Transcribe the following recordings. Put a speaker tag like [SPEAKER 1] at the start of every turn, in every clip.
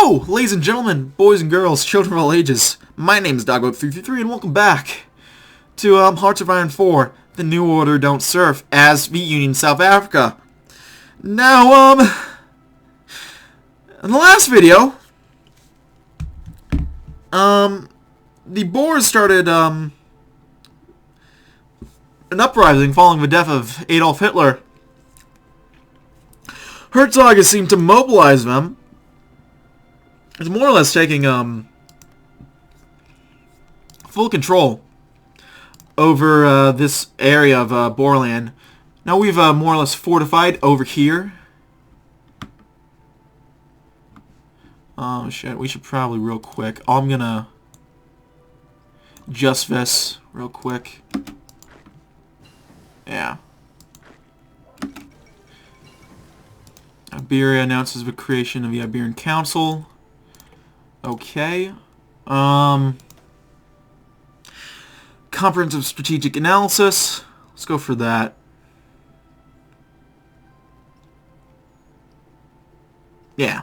[SPEAKER 1] Hello, ladies and gentlemen, boys and girls, children of all ages. My name is DB333, and welcome back to Hearts of Iron 4, The New Order Don't Surf, as the Union South Africa. Now, in the last video, the Boers started, an uprising following the death of Adolf Hitler. Herzog has seemed to mobilize them. It's more or less taking full control over this area of Boerland. Now we've more or less fortified over here. Oh shit, we should probably real quick. I'm gonna adjust this real quick. Yeah. Iberia announces the creation of the Iberian Council. Okay. Comprehensive strategic analysis. Let's go for that. Yeah.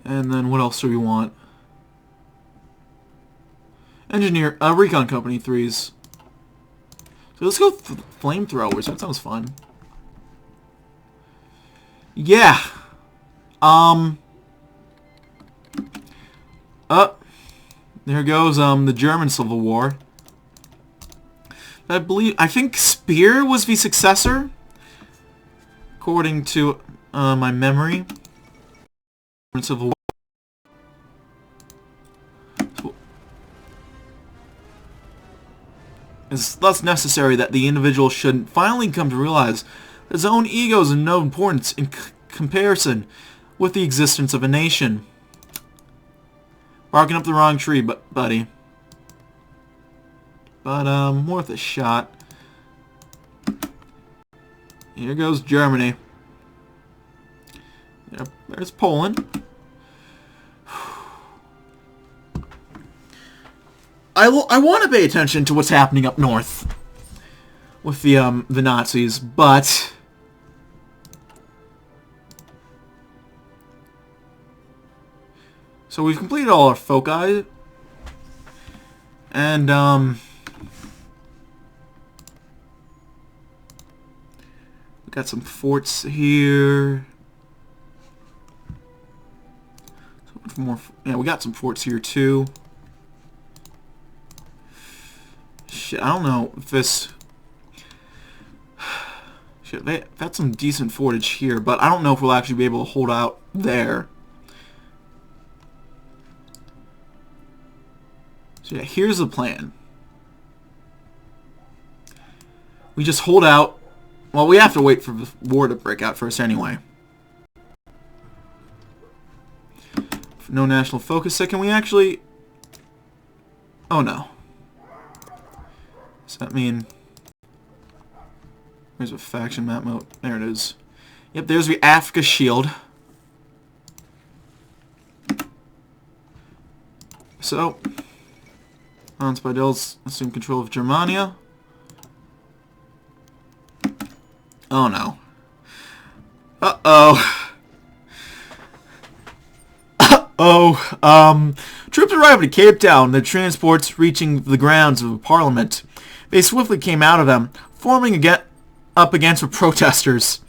[SPEAKER 1] And then what else do we want? Engineer, Recon Company 3s. So let's go flamethrowers. That sounds fun. Yeah. There goes, the German Civil War. I think Speer was the successor, according to, my memory. Civil War. It's thus necessary that the individual should finally come to realize that his own ego is of no importance in comparison with the existence of a nation. Barking up the wrong tree, buddy. But, worth a shot. Here goes Germany. Yep, there's Poland. I want to pay attention to what's happening up north with the Nazis, but so we've completed all our foci, and we got some forts here. So much more. Yeah, we got some forts here too. Shit, I don't know if this. Shit, they've had some decent fortage here, but I don't know if we'll actually be able to hold out there. So yeah, here's the plan. We just hold out. Well, we have to wait for the war to break out first anyway. No national focus. So can we actually... Oh no. Does that mean... Where's a faction map mode? There it is. Yep, there's the Africa shield. So... Hans Beidel's assume control of Germania. Oh no. Uh-oh. Uh-oh. Troops arrived at Cape Town, their transports reaching the grounds of the Parliament. They swiftly came out of them, forming up against the protesters.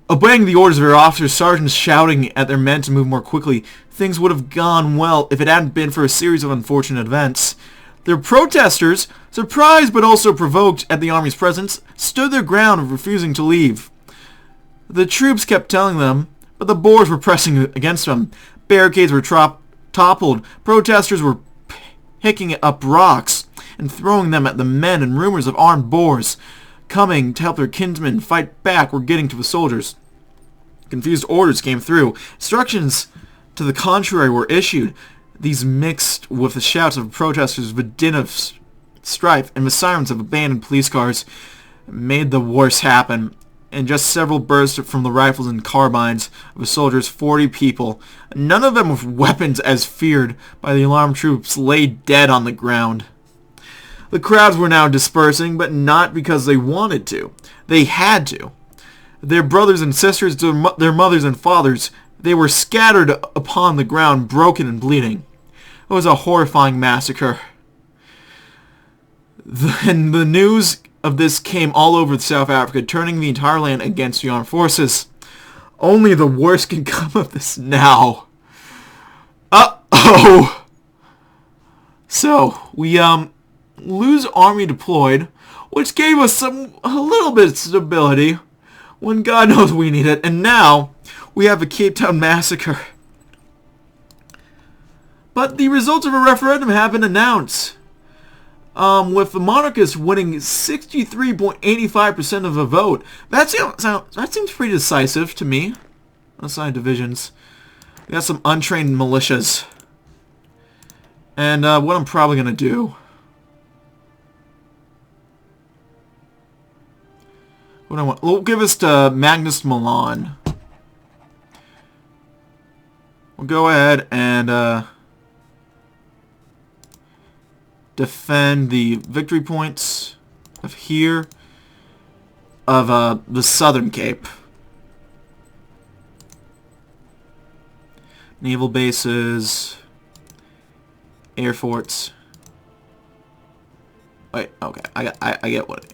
[SPEAKER 1] Obeying the orders of their officers, sergeants shouting at their men to move more quickly, things would have gone well if it hadn't been for a series of unfortunate events. The protesters, surprised but also provoked at the army's presence, stood their ground, refusing to leave. The troops kept telling them, but the Boers were pressing against them. Barricades were toppled. Protesters were picking up rocks and throwing them at the men, and rumors of armed Boers coming to help their kinsmen fight back were getting to the soldiers. Confused orders came through. Instructions to the contrary were issued. These mixed with the shouts of protesters, the din of strife, and the sirens of abandoned police cars made the worst happen. And just several bursts from the rifles and carbines of the soldiers, 40 people, none of them with weapons as feared by the alarmed troops, lay dead on the ground. The crowds were now dispersing, but not because they wanted to. They had to. their brothers and sisters, their mothers and fathers. They were scattered upon the ground, broken and bleeding. It was a horrifying massacre. And the news of this came all over South Africa, turning the entire land against the armed forces. Only the worst can come of this now. Uh-oh! So, we, lose army deployed, which gave us a little bit of stability, when God knows we need it, and now we have a Cape Town massacre. But the results of a referendum have been announced, with the monarchists winning 63.85% of the vote. That seems pretty decisive to me. Outside divisions. We got some untrained militias. And what I'm probably going to do... What I want? We'll give us to Magnus Milan. We'll go ahead and defend the victory points of here of the Southern Cape. Naval bases, air forts. Wait, okay, I get what.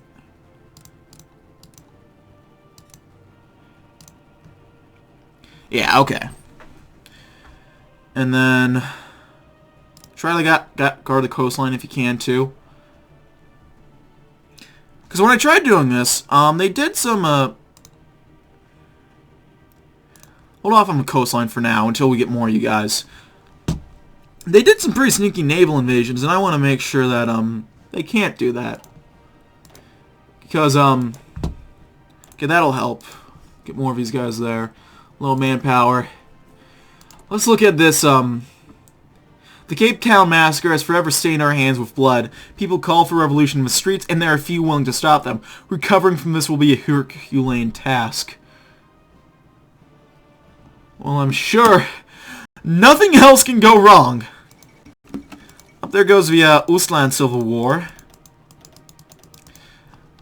[SPEAKER 1] Yeah, okay. And then try to guard the coastline if you can too. Because when I tried doing this, they did some hold off on the coastline for now until we get more of you guys. They did some pretty sneaky naval invasions, and I want to make sure that they can't do that. Because okay, that'll help get more of these guys there. Low manpower. Let's look at this, the Cape Town massacre has forever stained our hands with blood. People call for revolution in the streets, and there are few willing to stop them. Recovering from this will be a Herculean task. Well, I'm sure nothing else can go wrong. Up there goes the Usland Civil War.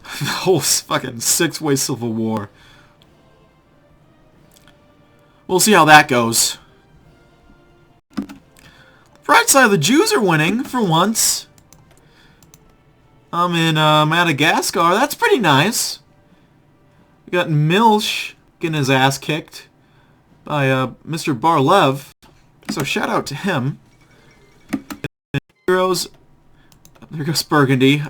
[SPEAKER 1] The whole fucking six-way Civil War. We'll see how that goes. Bright side, the Jews are winning for once. I'm in Madagascar. That's pretty nice. We got Milch getting his ass kicked by Mr. Barlev. So shout out to him. Heroes. There goes Burgundy.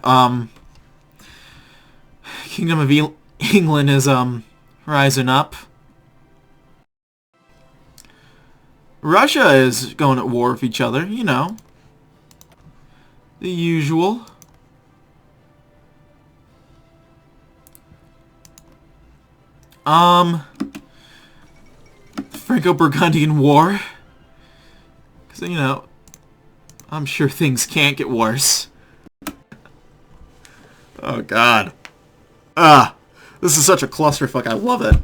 [SPEAKER 1] Kingdom of England is rising up. Russia is going at war with each other, you know. The usual. Franco-Burgundian War. Because, you know, I'm sure things can't get worse. Oh, God. This is such a clusterfuck. I love it.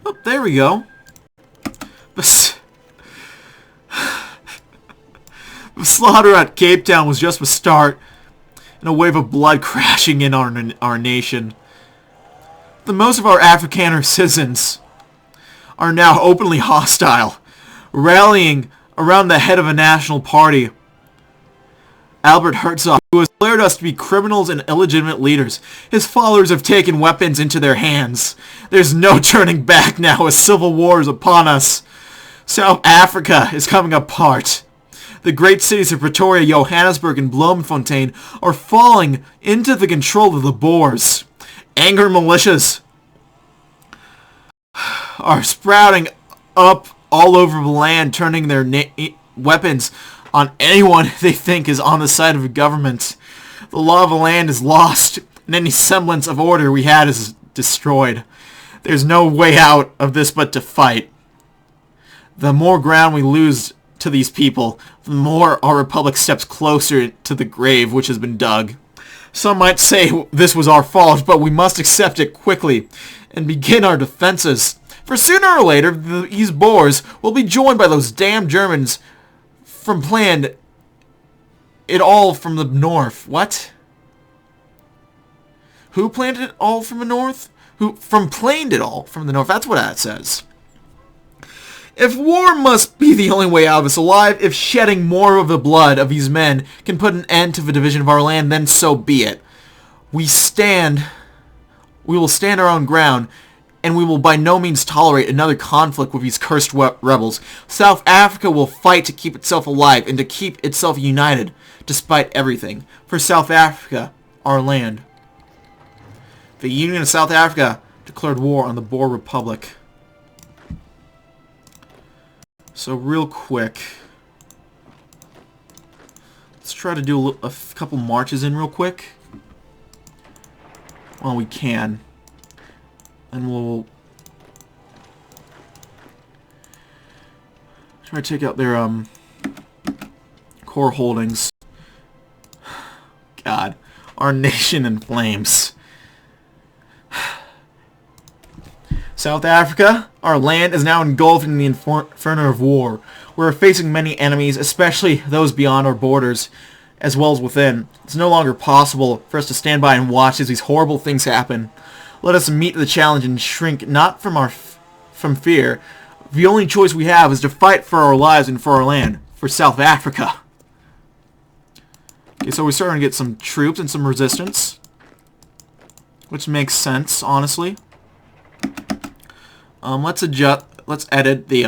[SPEAKER 1] Oh, there we go. The slaughter at Cape Town was just the start, and a wave of blood crashing in our nation. The most of our Afrikaner citizens are now openly hostile, rallying around the head of a national party, Albert Herzog, who has declared us to be criminals and illegitimate leaders. His followers have taken weapons into their hands. There's no turning back now as civil war is upon us. South Africa is coming apart. The great cities of Pretoria, Johannesburg, and Bloemfontein are falling into the control of the Boers. Anger militias are sprouting up all over the land, turning their weapons on anyone they think is on the side of the government. The law of the land is lost, and any semblance of order we had is destroyed. There's no way out of this but to fight. The more ground we lose to these people, the more our republic steps closer to the grave which has been dug. Some might say this was our fault, but we must accept it quickly and begin our defenses. For sooner or later, these Boers will be joined by those damn Germans from planned it all from the north. What? Who planted it all from the north? Who from planed it all from the north? That's what that says. If war must be the only way out of us alive, if shedding more of the blood of these men can put an end to the division of our land, then so be it. We will stand our own ground, and we will by no means tolerate another conflict with these cursed rebels. South Africa will fight to keep itself alive and to keep itself united, despite everything. For South Africa, our land. The Union of South Africa declared war on the Boer Republic. So real quick, let's try to do a couple marches in real quick. Well, we can. And we'll try to take out their core holdings. God, our nation in flames. South Africa, our land is now engulfed in the inferno of war. We are facing many enemies, especially those beyond our borders, as well as within. It's no longer possible for us to stand by and watch as these horrible things happen. Let us meet the challenge and shrink not from fear. The only choice we have is to fight for our lives and for our land, for South Africa. Okay, so we're starting to get some troops and some resistance, which makes sense, honestly. Let's edit the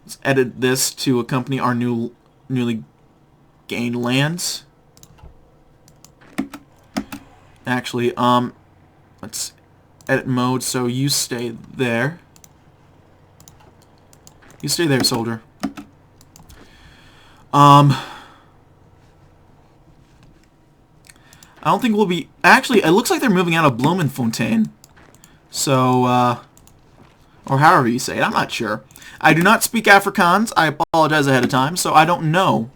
[SPEAKER 1] let's edit this to accompany our newly gained lands. Actually, let's edit mode so you stay there. You stay there, soldier. I don't think we'll be... Actually, it looks like they're moving out of Bloemfontein. So, or however you say it, I'm not sure. I do not speak Afrikaans. I apologize ahead of time, so I don't know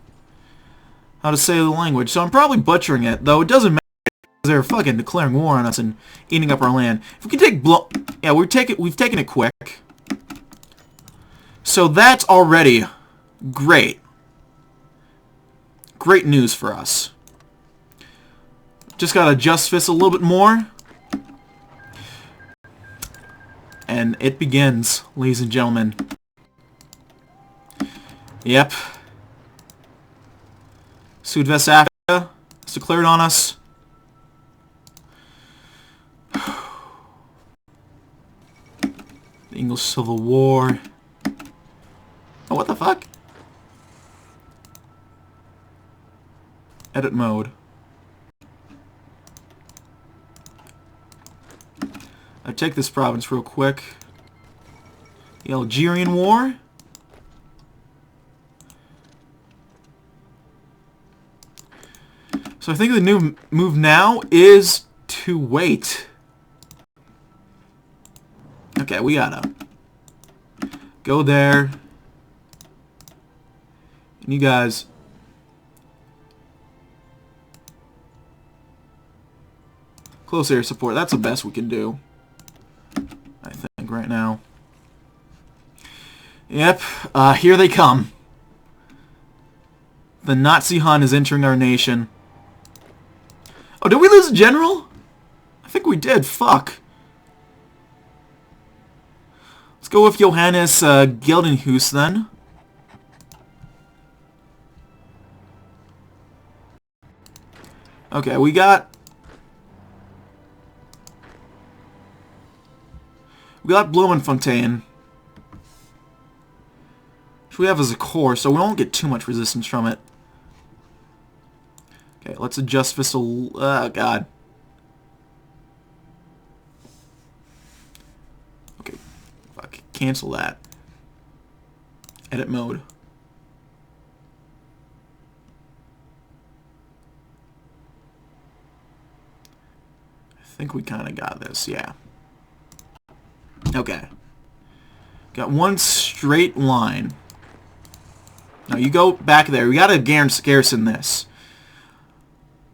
[SPEAKER 1] how to say the language. So I'm probably butchering it, though it doesn't matter because they're fucking declaring war on us and eating up our land. If we can take yeah, we've taken it quick. So that's already great. Great news for us. Just gotta adjust this a little bit more. And it begins, ladies and gentlemen. Yep. Südwest Africa is declared on us. The English Civil War. Oh, what the fuck? Edit mode. I take this province real quick. The Algerian War. So I think the new move now is to wait. Okay, we gotta go there. And you guys... Close air support, that's the best we can do. I think right now. Yep, here they come. The Nazi Hun is entering our nation. Oh, did we lose a general? I think we did, fuck. Let's go with Johannes Geldenhuis then. Okay, we got Bloemfontein, which we have as a core, so we won't get too much resistance from it. Okay, let's adjust this a... Oh, God. Okay, fuck, cancel that. Edit mode. I think we kind of got this, yeah. Okay. Got one straight line. Now you go back there. We gotta garrison this.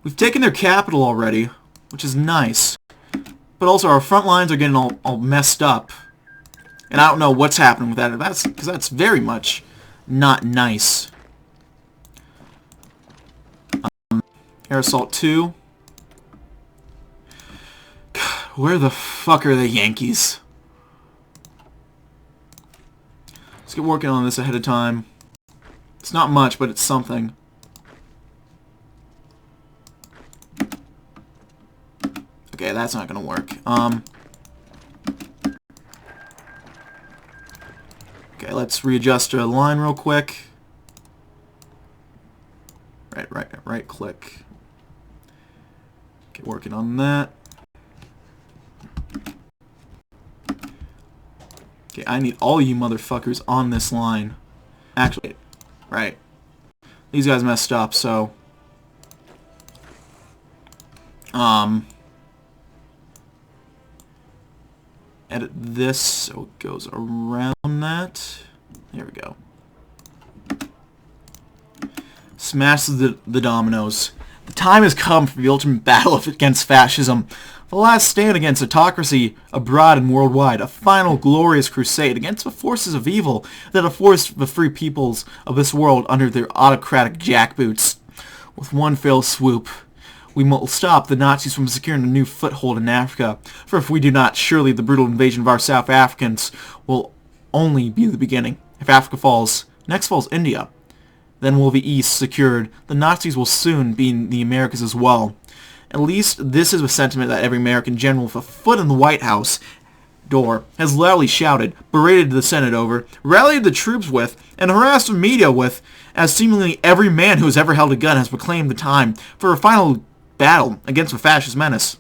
[SPEAKER 1] We've taken their capital already, which is nice. But also our front lines are getting all messed up. And I don't know what's happening with that. Because that's very much not nice. Air Assault 2. Where the fuck are the Yankees? Let's get working on this ahead of time. It's not much, but it's something. Okay, that's not gonna work. Okay, let's readjust our line real quick. Right click. Get working on that. Okay, I need all you motherfuckers on this line. Actually, right. These guys messed up, so... edit this so it goes around that. There we go. Smash the dominoes. The time has come for the ultimate battle against fascism. The last stand against autocracy abroad and worldwide. A final glorious crusade against the forces of evil that have forced the free peoples of this world under their autocratic jackboots. With one fell swoop, we will stop the Nazis from securing a new foothold in Africa. For if we do not, surely the brutal invasion of our South Africans will only be the beginning. If Africa falls, next falls India. Then will the East secured. The Nazis will soon be in the Americas as well. At least this is a sentiment that every American general with a foot in the White House door has loudly shouted, berated the Senate over, rallied the troops with, and harassed the media with, as seemingly every man who has ever held a gun has proclaimed the time for a final battle against the fascist menace.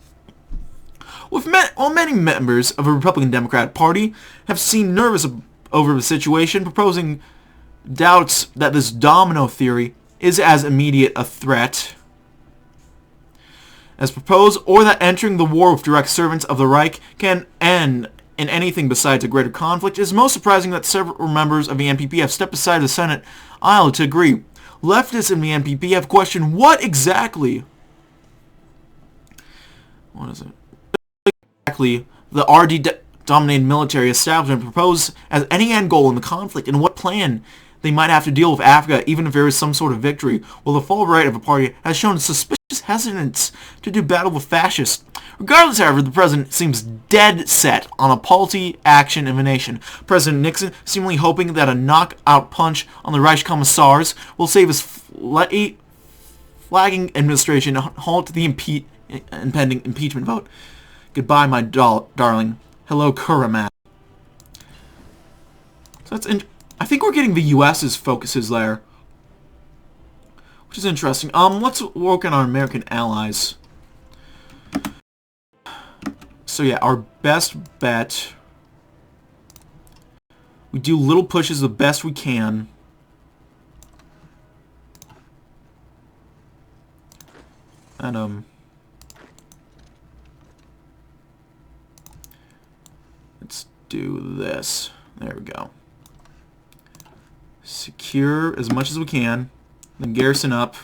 [SPEAKER 1] While many members of the Republican Democratic Party have seemed nervous over the situation, proposing doubts that this domino theory is as immediate a threat as proposed, or that entering the war with direct servants of the Reich can end in anything besides a greater conflict, it is most surprising that several members of the NPP have stepped aside the Senate aisle to agree. Leftists in the NPP have questioned what is it exactly the RD-dominated military establishment propose as any end goal in the conflict, and what plan they might have to deal with Africa even if there is some sort of victory. Well, the far right of the party has shown suspicious hesitance to do battle with fascists. Regardless, however, the president seems dead set on a policy action in the nation. President Nixon seemingly hoping that a knockout punch on the Reich commissars will save his flagging administration and halt the impending impeachment vote. Goodbye, my darling. Hello, Kuramat. So that's I think we're getting the U.S.'s focuses there, which is interesting. Let's work on our American allies. So yeah, our best bet. We do little pushes the best we can. And let's do this. There we go. Secure as much as we can, then garrison up.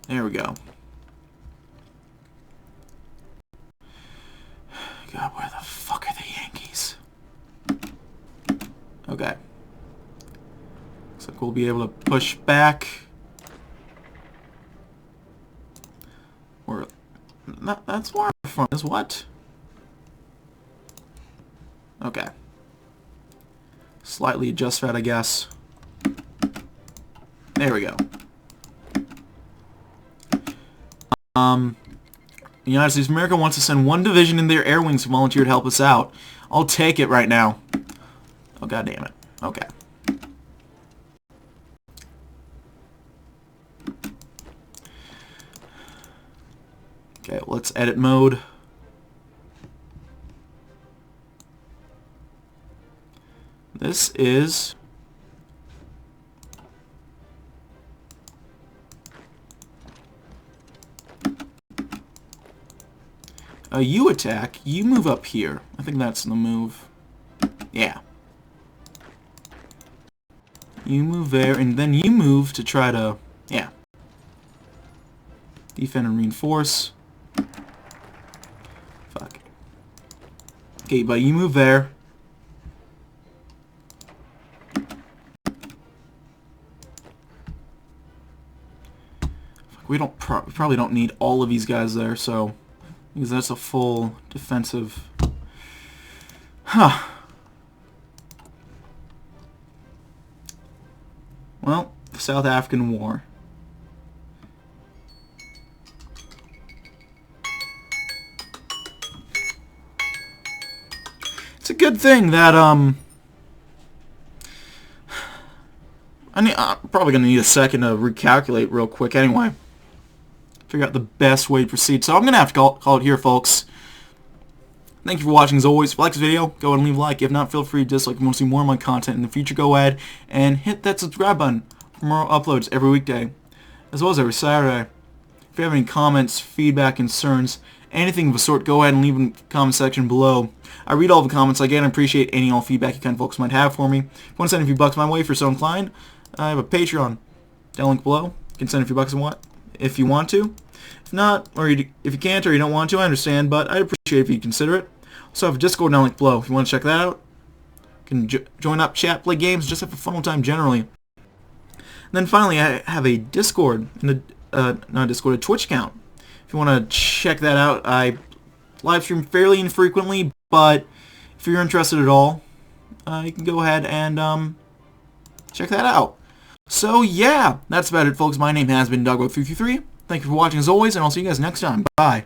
[SPEAKER 1] There we go. God, where the fuck are the Yankees? Okay. Looks like we'll be able to push back. That's where our front is. What? Okay. Slightly adjust that, I guess. There we go. The United States of America wants to send one division in their air wings to volunteer to help us out. I'll take it right now. Oh, god damn it. Okay. Okay, let's edit mode. This is you attack, you move up here. I think that's the move. Yeah. You move there, and then you move to try to, yeah. Defend and reinforce. Fuck. Okay, but you move there. we probably don't need all of these guys there, so because that's a full defensive. Huh. Well, the South African War. It's a good thing that I'm probably gonna need a second to recalculate real quick anyway. Figure out the best way to proceed. So I'm gonna have to call it here, folks. Thank you for watching as always. If you like this video, go ahead and leave a like. If not, feel free to dislike. If you want to see more of my content in the future, go ahead and hit that subscribe button for more uploads every weekday, as well as every Saturday. If you have any comments, feedback, concerns, anything of the sort, go ahead and leave in the comment section below. I read all the comments I get and appreciate any all feedback you kind of folks might have for me. If you want to send a few bucks my way if you're so inclined, I have a Patreon down link below. You can send a few bucks if you want to. If not, or if you can't or you don't want to, I understand, but I appreciate if you consider it. Also, I have a Discord down link below. If you want to check that out, you can join up, chat, play games, just have a fun time generally. And then finally, I have a Discord, not a Discord, a Twitch account. If you want to check that out, I live stream fairly infrequently, but if you're interested at all, you can go ahead and check that out. So yeah, that's about it, folks. My name has been DB333. Thank you for watching as always, and I'll see you guys next time. Bye.